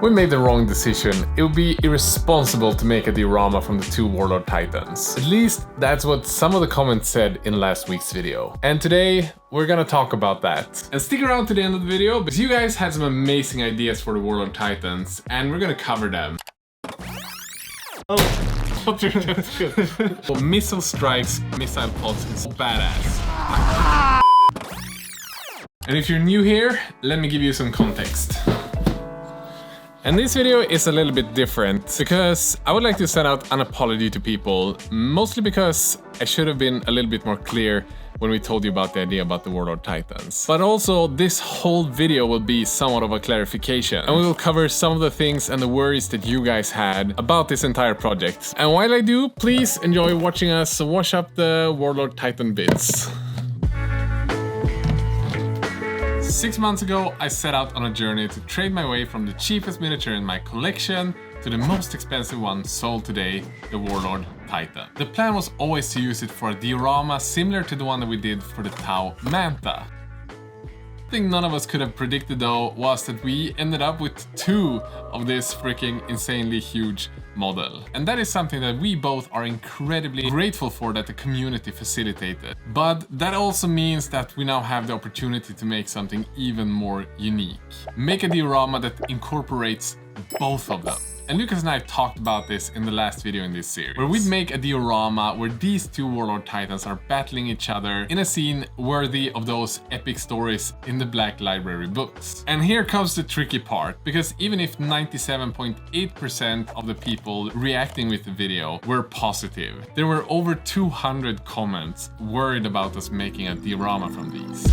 We made the wrong decision. It would be irresponsible to make a diorama from the two Warlord Titans. At least that's what some of the comments said in last week's video. And today we're gonna talk about that. And stick around to the end of the video because you guys had some amazing ideas for the Warlord Titans and we're gonna cover them. Oh, that's good. Well, missile strikes, missile pulse is badass. And if you're new here, let me give you some context. And this video is a little bit different because I would like to send out an apology to people, mostly because I should have been a little bit more clear when we told you about the idea about the Warlord Titans. But also, this whole video will be somewhat of a clarification, and we will cover some of the things and the worries that you guys had about this entire project. And while I do, please enjoy watching us wash up the Warlord Titan bits. 6 months ago, I set out on a journey to trade my way from the cheapest miniature in my collection to the most expensive one sold today, the Warlord Titan. The plan was always to use it for a diorama similar to the one that we did for the Tau Manta. The thing none of us could have predicted though was that we ended up with two of this freaking insanely huge model. And that is something that we both are incredibly grateful for that the community facilitated. But that also means that we now have the opportunity to make something even more unique. Make a diorama that incorporates both of them. And Lucas and I talked about this in the last video in this series, where we'd make a diorama where these two Warlord Titans are battling each other in a scene worthy of those epic stories in the Black Library books. And here comes the tricky part, because even if 97.8% of the people reacting with the video were positive, there were over 200 comments worried about us making a diorama from these.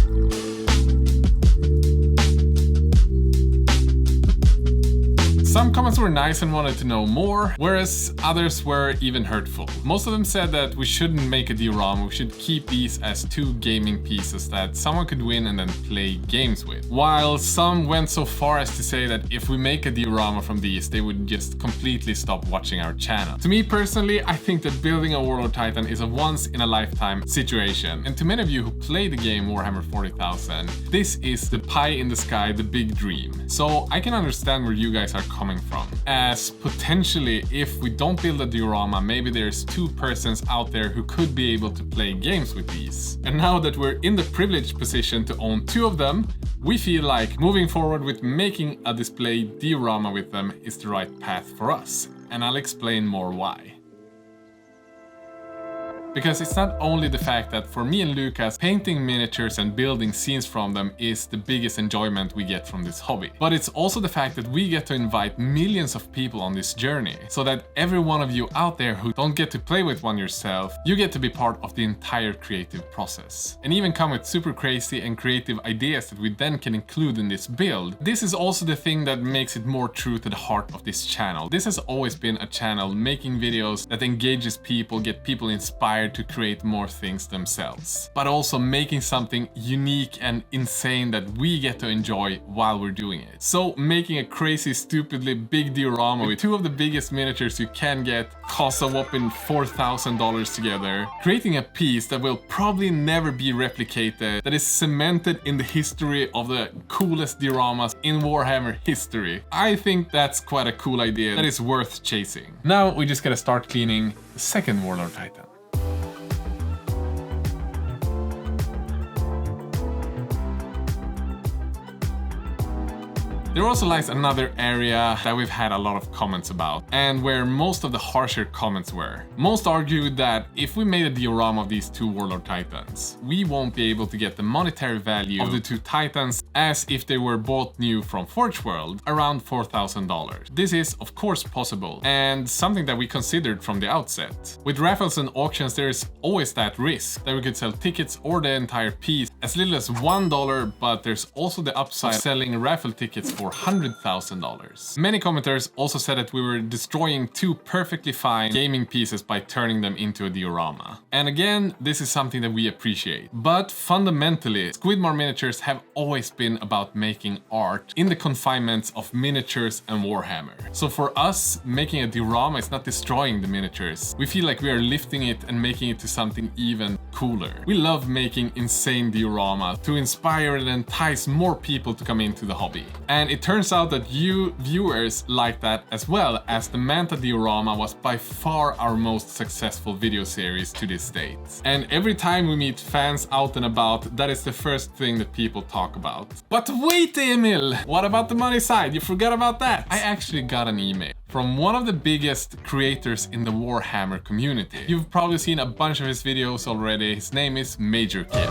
Some comments were nice and wanted to know more, whereas others were even hurtful. Most of them said that we shouldn't make a diorama, we should keep these as two gaming pieces that someone could win and then play games with. While some went so far as to say that if we make a diorama from these, they would just completely stop watching our channel. To me personally, I think that building a Warlord Titan is a once-in-a-lifetime situation. And to many of you who play the game Warhammer 40,000, this is the pie in the sky, the big dream. So I can understand where you guys are coming from, as potentially if we don't build a diorama, maybe there's two persons out there who could be able to play games with these. And now that we're in the privileged position to own two of them, we feel like moving forward with making a display diorama with them is the right path for us. And I'll explain more why. Because it's not only the fact that for me and Lucas, painting miniatures and building scenes from them is the biggest enjoyment we get from this hobby. But it's also the fact that we get to invite millions of people on this journey, so that every one of you out there who don't get to play with one yourself, you get to be part of the entire creative process. And even come with super crazy and creative ideas that we then can include in this build. This is also the thing that makes it more true to the heart of this channel. This has always been a channel making videos that engages people, get people inspired to create more things themselves, but also making something unique and insane that we get to enjoy while we're doing it. So making a crazy, stupidly big diorama with two of the biggest miniatures you can get costs a whopping $4,000 together, creating a piece that will probably never be replicated, that is cemented in the history of the coolest dioramas in Warhammer history. I think that's quite a cool idea that is worth chasing. Now we just gotta start cleaning the second Warlord Titan. There also lies another area that we've had a lot of comments about, and where most of the harsher comments were. Most argued that if we made a diorama of these two Warlord Titans, we won't be able to get the monetary value of the two Titans as if they were both new from Forgeworld, around $4,000. This is of course possible, and something that we considered from the outset. With raffles and auctions, there is always that risk that we could sell tickets or the entire piece as little as $1, but there's also the upside of selling raffle tickets for $100,000. Many commenters also said that we were destroying two perfectly fine gaming pieces by turning them into a diorama. And again, this is something that we appreciate. But fundamentally, Squidmar miniatures have always been about making art in the confinements of miniatures and Warhammer. So for us, making a diorama is not destroying the miniatures. We feel like we are lifting it and making it to something even cooler. We love making insane diorama to inspire and entice more people to come into the hobby. And it turns out that you viewers like that as well, as the Manta diorama was by far our most successful video series to this date. And every time we meet fans out and about, that is the first thing that people talk about. But wait, Emil! What about the money side? You forgot about that! I actually got an email from one of the biggest creators in the Warhammer community. You've probably seen a bunch of his videos already. His name is Major Kid.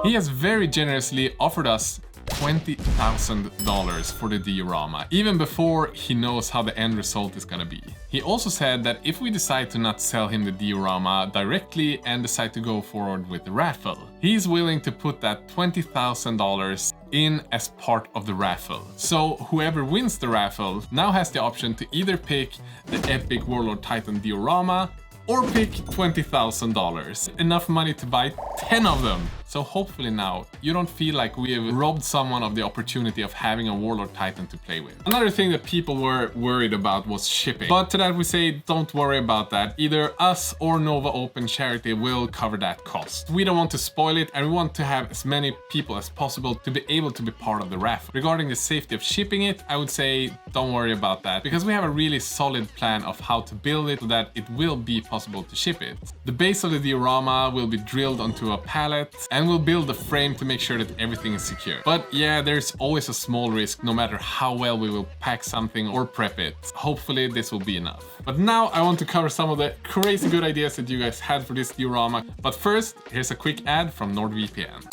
He has very generously offered us $20,000 for the diorama, even before he knows how the end result is gonna be. He also said that if we decide to not sell him the diorama directly and decide to go forward with the raffle, he's willing to put that $20,000 in as part of the raffle. So whoever wins the raffle now has the option to either pick the epic Warlord Titan diorama or pick $20,000. Enough money to buy 10 of them. So hopefully now you don't feel like we have robbed someone of the opportunity of having a Warlord Titan to play with. Another thing that people were worried about was shipping. But to that we say, don't worry about that. Either us or Nova Open Charity will cover that cost. We don't want to spoil it, and we want to have as many people as possible to be able to be part of the raffle. Regarding the safety of shipping it, I would say don't worry about that, because we have a really solid plan of how to build it so that it will be possible to ship it. The base of the diorama will be drilled onto a pallet, and we'll build a frame to make sure that everything is secure. But yeah, there's always a small risk no matter how well we will pack something or prep it. Hopefully this will be enough. But now I want to cover some of the crazy good ideas that you guys had for this diorama. But first, here's a quick ad from NordVPN.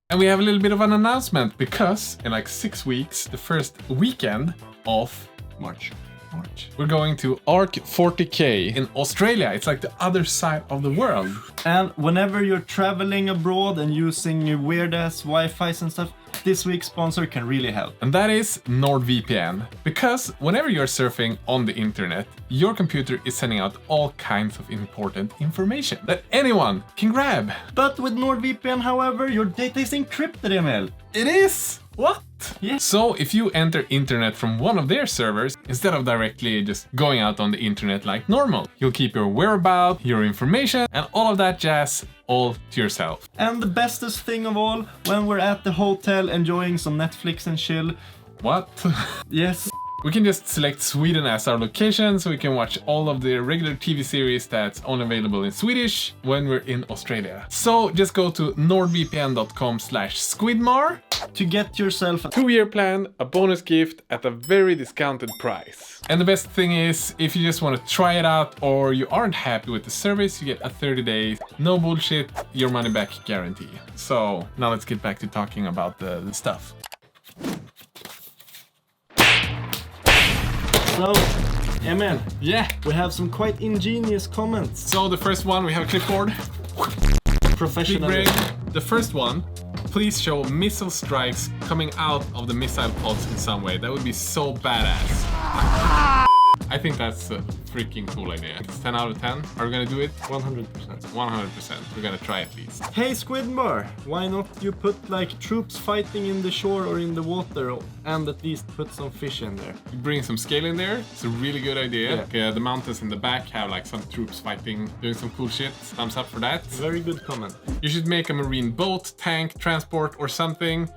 And we have a little bit of an announcement, because in like 6 weeks, the first weekend of March, we're going to ARC 40K in Australia. It's like the other side of the world. And whenever you're traveling abroad and using your weird-ass Wi-Fis and stuff, this week's sponsor can really help. And that is NordVPN. Because whenever you're surfing on the internet, your computer is sending out all kinds of important information that anyone can grab. But with NordVPN, however, your data is encrypted, Emil. It is! What? Yeah. So if you enter internet from one of their servers, instead of directly just going out on the internet like normal, you'll keep your whereabouts, your information, and all of that jazz all to yourself. And the bestest thing of all, when we're at the hotel enjoying some Netflix and chill. What? Yes. We can just select Sweden as our location, so we can watch all of the regular TV series that's only available in Swedish when we're in Australia. So just go to nordvpn.com/Squidmar to get yourself a 2-year plan, a bonus gift at a very discounted price. And the best thing is, if you just want to try it out or you aren't happy with the service, you get a 30-day, no bullshit, your money back guarantee. So now let's get back to talking about the stuff. So, Emil, yeah, we have some quite ingenious comments. So the first one, we have a clipboard. Professional. The first one, please show missile strikes coming out of the missile pods in some way. That would be so badass. I think that's a freaking cool idea. It's 10 out of 10. Are we gonna do it? 100%. 100%. We're gonna try at least. Hey Squidmar, why not you put like troops fighting in the shore or in the water, and at least put some fish in there? You bring some scale in there. It's a really good idea. Yeah. Okay, the mountains in the back have like some troops fighting, doing some cool shit. Thumbs up for that. Very good comment. You should make a marine boat, tank, transport or something.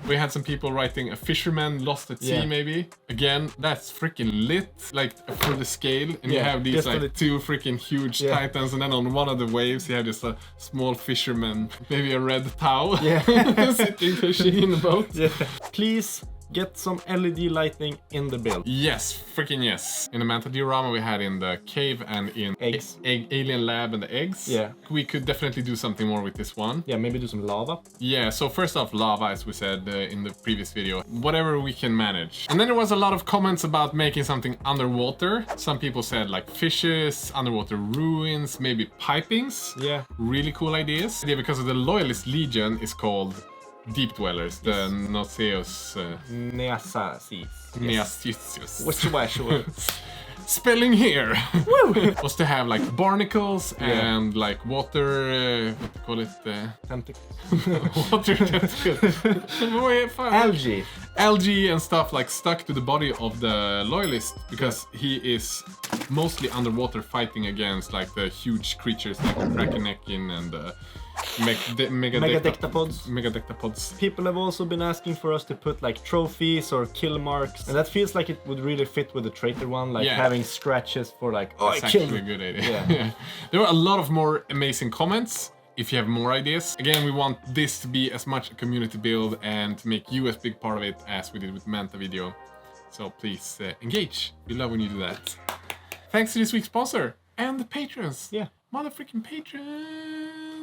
We had some people writing a fisherman lost at sea, maybe. Again, that's freaking lit, like for the scale. And you have these like 2 freaking huge titans, and then on one of the waves you have just a small fisherman, maybe a red towel, sitting fishing in the boat. Yeah. Please get some LED lighting in the build. Yes, freaking yes. In the Manta diorama we had in the cave and in eggs. Alien lab and the eggs. Yeah. We could definitely do something more with this one. Yeah, maybe do some lava. Yeah, so first off, lava, as we said in the previous video. Whatever we can manage. And then there was a lot of comments about making something underwater. Some people said like fishes, underwater ruins, maybe pipings. Yeah. Really cool ideas. Yeah, because of the Loyalist Legion is called Deep Dwellers, the Noceus... Neasius. What's your sure? Spelling here was to have like barnacles and like water, what do you call it? Tentacles. Water tentacles. algae and stuff like stuck to the body of the loyalist because he is mostly underwater fighting against like the huge creatures like the Krakenekin and the Megadectapods. People have also been asking for us to put like trophies or kill marks, and that feels like it would really fit with the traitor one, like having scratches for like, oh, that's I killed actually him. a good idea. Yeah. There were a lot of more amazing comments. If you have more ideas, again, we want this to be as much a community build and to make you as big part of it as we did with Manta video. So please engage. We love when you do that. Thanks to this week's sponsor and the patrons. Yeah. Motherfreaking patrons.